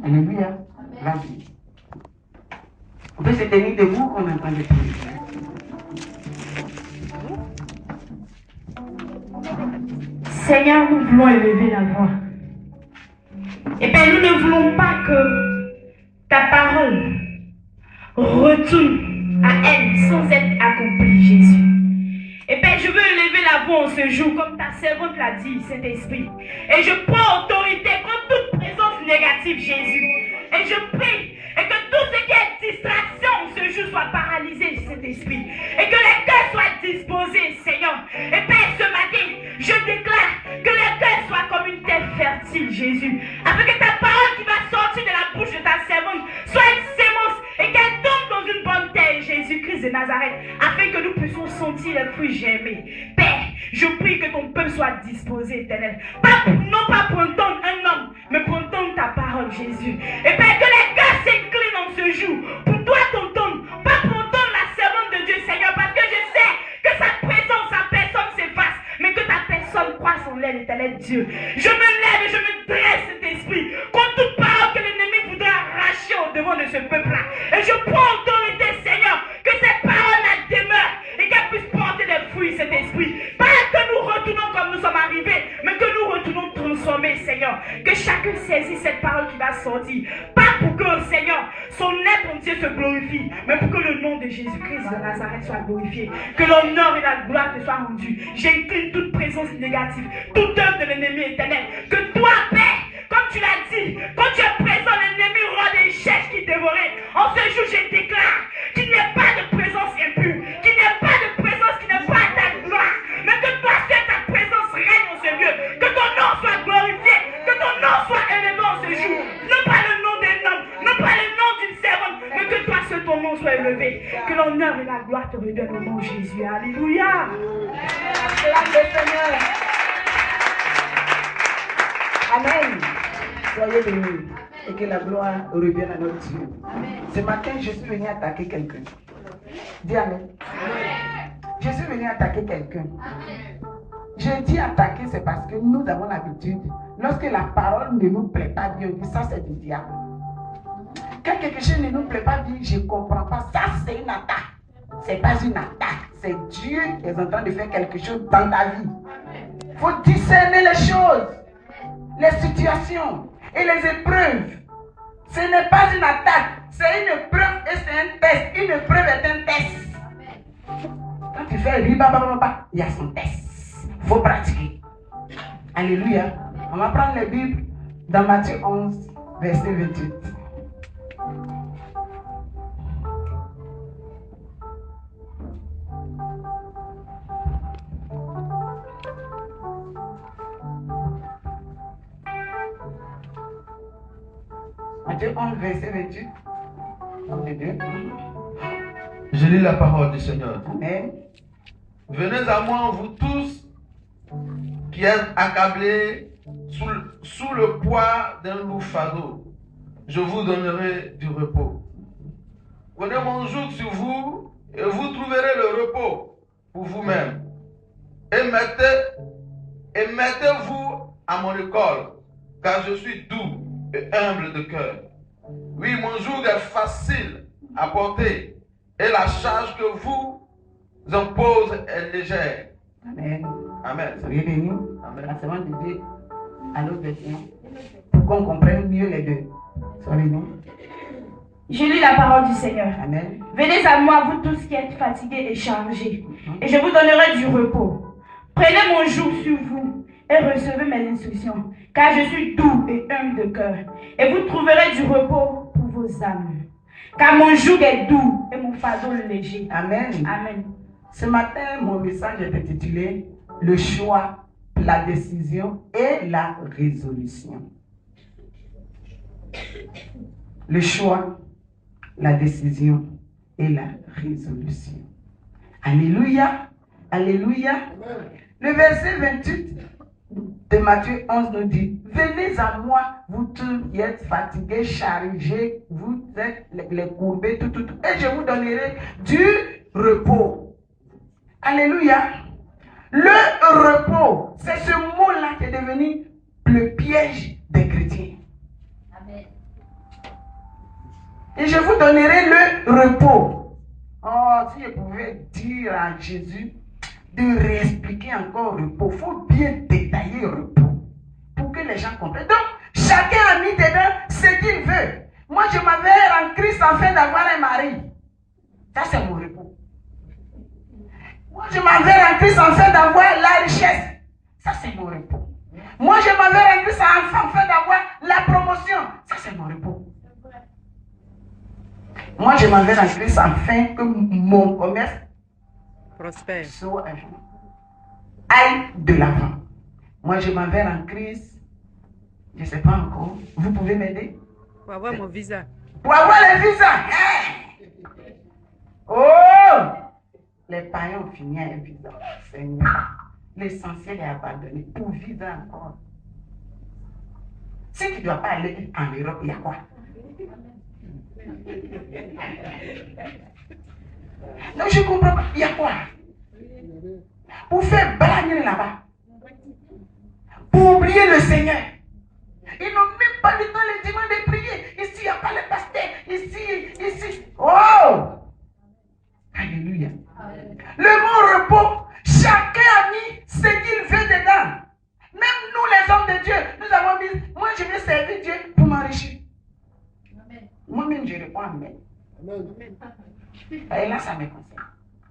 Alléluia. Vas-y. On peut se tenir debout, on entend des prières. Seigneur, nous voulons élever la voix. Et bien, nous ne voulons pas que ta parole retourne à elle sans être accomplie, Jésus. Et bien, je veux élever la voix en ce jour, comme ta servante l'a dit, Saint-Esprit. Et je prends autorité contre toute présence négative, Jésus. Et je prie, et que tout ce qui est distraction ce jour soit paralysé, Saint-Esprit. Et que les cœurs soient disposés, Seigneur. Et bien, ce matin, je déclare que les cœurs soient comme une terre fertile, Jésus. Afin que ta parole qui va sortir de la bouche de ta servante soit une sémence et qu'elle tombe dans une bonne terre, Jésus-Christ de Nazareth. Afin que nous puissions sentir les fruits germer. Père, je prie que ton peuple soit disposé, éternel. Non pas pour entendre un homme, mais pour entendre ta parole, Jésus. Et Père, que les cœurs s'inclinent en ce jour pour toi t'entendre, pas pour entendre la servante de Dieu, Seigneur, parce que je sais que sa présence, sa personne s'efface, mais que ta personne croise en l'aile, éternel Dieu. Je me lève et je me dresse, cet esprit, contre toute parole que l'ennemi voudra arracher au devant de ce peuple-là. Et je prends autorité, Seigneur, que ces paroles-là demeurent et qu'elles puissent porter des fruits, cet esprit. Pas que nous retournons comme nous sommes arrivés, mais que nous retournons transformés, Seigneur. Que chacun saisisse cette parole qui va sortir. Pas pour que, Seigneur, son être entier se glorifie, mais pour que le nom de Jésus-Christ de Nazareth soit glorifié. Que l'honneur et la gloire te soient rendus. J'incline toute présence négative, toute œuvre de l'ennemi éternel. Que toi, Père, comme tu l'as dit, quand tu es présent, l'ennemi aura des chaises qui dévoraient. En ce jour, je déclare qu'il n'y ait pas de présence impure, qu'il n'y ait pas de présence qui n'est pas ta gloire, mais que toi seul ta présence règne en ce lieu. Que ton nom soit glorifié, que ton nom soit élevé en ce jour. Non pas le nom d'un homme, non pas le nom d'une servante, mais que toi seul ton nom soit élevé. Que l'honneur et la gloire te redonnent au nom de Jésus. Alléluia. Acclame le Seigneur. Amen. Soyez bénis et que la gloire revienne à notre Dieu. Ce matin, je suis venu attaquer quelqu'un. Dis Amen. Je suis venu attaquer quelqu'un. Je dis attaquer, c'est parce que nous avons l'habitude, lorsque la parole ne nous plaît pas bien, on dit ça c'est du diable. Quand quelque chose ne nous plaît pas bien, je ne comprends pas. Ça c'est une attaque. Ce n'est pas une attaque. C'est Dieu qui est en train de faire quelque chose dans ta vie. Il faut discerner les choses, les situations et les épreuves. Ce n'est pas une attaque, c'est une épreuve et c'est un test. Une épreuve est un test. Quand tu fais riba, il y a son test. Il faut pratiquer. Alléluia. On va prendre la Bible dans Matthieu 11, verset 28. Matthieu 11, verset 28. Je lis la parole du Seigneur. Amen. Venez à moi, vous tous qui êtes accablés sous le poids d'un lourd fardeau. Je vous donnerai du repos. Prenez mon joug sur vous et vous trouverez le repos pour vous-même. Et mettez-vous à mon école, car je suis doux et humble de cœur. Oui, mon joug est facile à porter et la charge que vous impose est légère. Amen. Amen. Soyez bénis. Amen. La semaine de Dieu à l'autre version pour qu'on comprenne mieux les deux. Soyez bénis. Je lis la parole du Seigneur. Amen. Venez à moi, vous tous qui êtes fatigués et chargés, et je vous donnerai du repos. Prenez mon joug sur vous et recevez mes instructions, car je suis doux et humble de cœur, et vous trouverez du repos pour vos âmes. Car mon joug est doux et mon fardeau léger. Amen. Amen. Ce matin, mon message est intitulé Le choix, la décision et la résolution. Le choix, la décision et la résolution. Alléluia. Alléluia. Le verset 28 de Matthieu 11 nous dit: venez à moi, vous tous qui êtes fatigués, chargés, vous êtes les courbés, tout, et je vous donnerai du repos. Alléluia. Le repos, c'est ce mot-là qui est devenu le piège des chrétiens. Amen. Et je vous donnerai le repos. Oh, si je pouvais dire à Jésus de réexpliquer encore repos, il faut bien détailler repos pour que les gens comprennent. Donc, chacun a mis dedans ce qu'il veut. Moi, je m'avais en Christ afin d'avoir un mari. Ça, c'est mon repos. Moi, je m'avais en Christ afin d'avoir la richesse. Ça, c'est mon repos. Moi, je m'avais en Christ afin d'avoir la promotion. Ça, c'est mon repos. Moi, je m'avais en Christ afin que mon commerce prospère, soit aille de l'avant. Moi, je m'avais en Christ. Je ne sais pas encore. Vous pouvez m'aider? pour avoir mon visa. Pour avoir le visa. Hein? Oh! Les païens ont fini à un visa. Seigneur. L'essentiel est abandonné. Pour visa encore. Si tu ne dois pas aller en Europe, il y a quoi? Non, je ne comprends pas. Il y a quoi? Pour faire blaguer là-bas. Pour oublier le Seigneur. Ils n'ont même pas le temps les dimanches de prier. Ici, il n'y a pas le pasteur. Ici. Oh! Alléluia. Le mot repos, chacun a mis ce qu'il veut dedans. Même nous, les hommes de Dieu, nous avons mis, moi je vais servir Dieu pour m'enrichir. Moi-même, je réponds Amen. Et là, ça me concerne.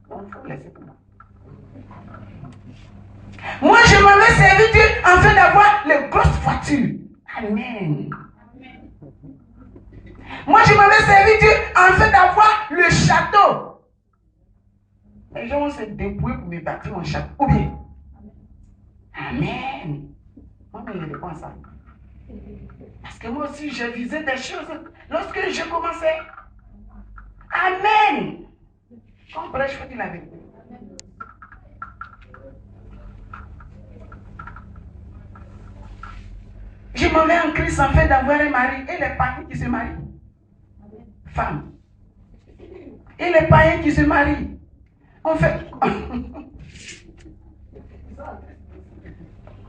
Donc, il faut laisser pour moi. Moi, je m'avais servi Dieu afin d'avoir les grosses voitures. Amen. Moi, je m'avais servi Dieu afin d'avoir le château. Les gens vont se débrouiller pour me bâtir mon château. Ou bien. Amen. Moi, je réponds à ça. Parce que moi aussi, je visais des choses lorsque je commençais. Amen. Comme prêche, je faut dire la vérité. Je m'en vais en Christ afin d'avoir un mari. Et les païens qui se marient. Femmes. Et les païens qui se marient. En fait.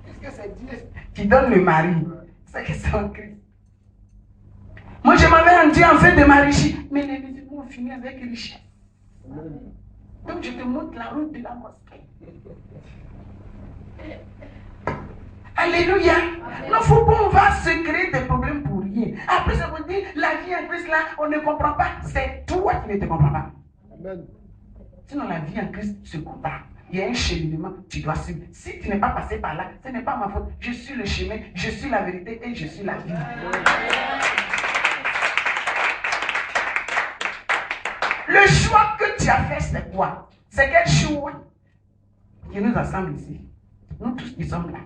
Est-ce que c'est Dieu qui donne le mari? C'est que c'est en Christ. Moi, je m'avais rendu en fait de ma richesse. Mais les musulmans ont fini avec richesse. Donc, je te montre la route de la mosquée. Alléluia. Il ne faut pas, on va se créer des problèmes pour rien. Après, ça vous dit, la vie en Christ, là, on ne comprend pas. C'est toi qui ne te comprends pas. Amen. Sinon, la vie en Christ se comprend. Il y a un cheminement, tu dois suivre. Si tu n'es pas passé par là, ce n'est pas ma faute. Je suis le chemin, je suis la vérité et je suis la vie. Le choix que tu as fait, c'est quoi? C'est quel choix qui nous assemble ici? Nous tous qui sommes là.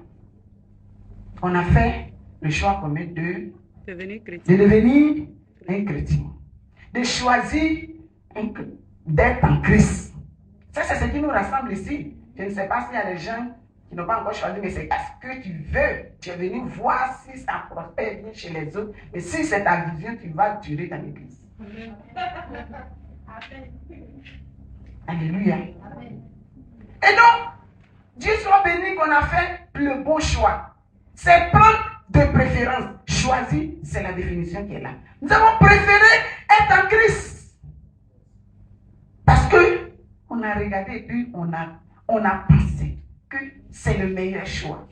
On a fait le choix commun de devenir un chrétien. De choisir d'être en Christ. Ça, c'est ce qui nous rassemble ici. Je ne sais pas s'il y a des gens qui n'ont pas encore choisi, mais c'est parce que tu veux. Tu es venu voir si ça prospère bien chez les autres. Et si c'est ta vision, tu vas durer dans l'église. Alléluia. Et donc, Dieu soit béni qu'on a fait le bon choix. C'est prendre de préférence. Choisir, c'est la définition qui est là. Nous avons préféré être en Christ. Parce que on a regardé et puis on a pensé que c'est le meilleur choix.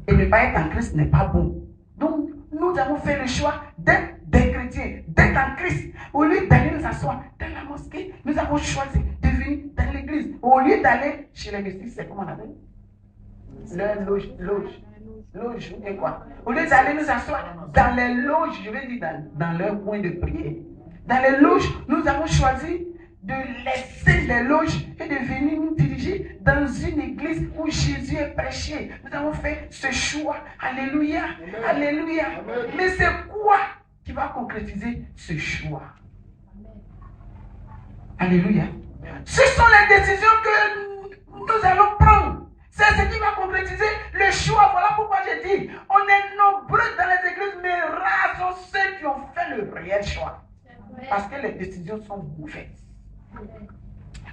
Et ne pas être en Christ n'est pas bon. Donc, nous avons fait le choix d'être des chrétiens, d'être en Christ. Au lieu d'aller nous asseoir dans la mosquée, nous avons choisi de venir dans l'église. Au lieu d'aller chez les mystiques, c'est comment on appelle? Le loge, et quoi? Au lieu d'aller nous asseoir dans les loges, je vais dire dans leur coin de prière. Dans les loges, nous avons choisi de laisser les loges et de venir nous diriger dans une église où Jésus est prêché. Nous avons fait ce choix. Alléluia. Amen. Alléluia. Amen. Mais c'est quoi qui va concrétiser ce choix? Alléluia. Ce sont les décisions que nous allons prendre. C'est ce qui va concrétiser le choix. Voilà pourquoi je dis, on est nombreux dans les églises, mais rares sont ceux qui ont fait le réel choix. Parce que les décisions sont mauvaises.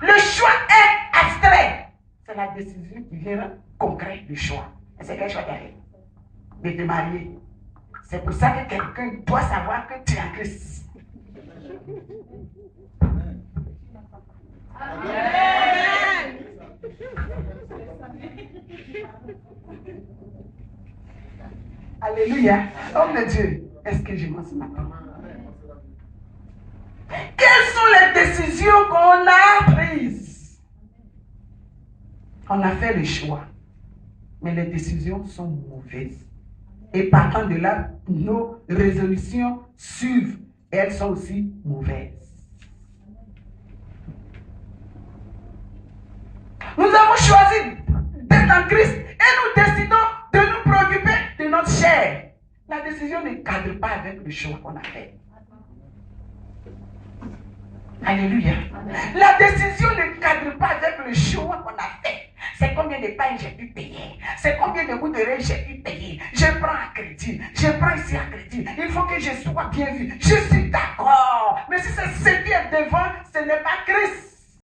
Le choix est abstrait. C'est la décision qui vient concrète du choix. Et c'est quel choix tu as fait? De te marier. C'est pour ça que quelqu'un doit savoir que tu es en Christ. Alléluia. Homme de Dieu, est-ce que je m'en ce matin? Quelles sont les décisions qu'on a prises? On a fait le choix, mais les décisions sont mauvaises. Et partant de là, nos résolutions suivent. Et elles sont aussi mauvaises. Nous avons choisi d'être en Christ et nous décidons de nous préoccuper de notre chair. La décision ne cadre pas avec le choix qu'on a fait. Alléluia. La décision ne cadre pas avec le choix qu'on a fait. C'est combien de pains j'ai pu payer. C'est combien de bouts de riz j'ai pu payer. Je prends à crédit. Je prends ici à crédit. Il faut que je sois bien vu. Je suis d'accord. Mais si c'est ce qui est devant, ce n'est pas Christ.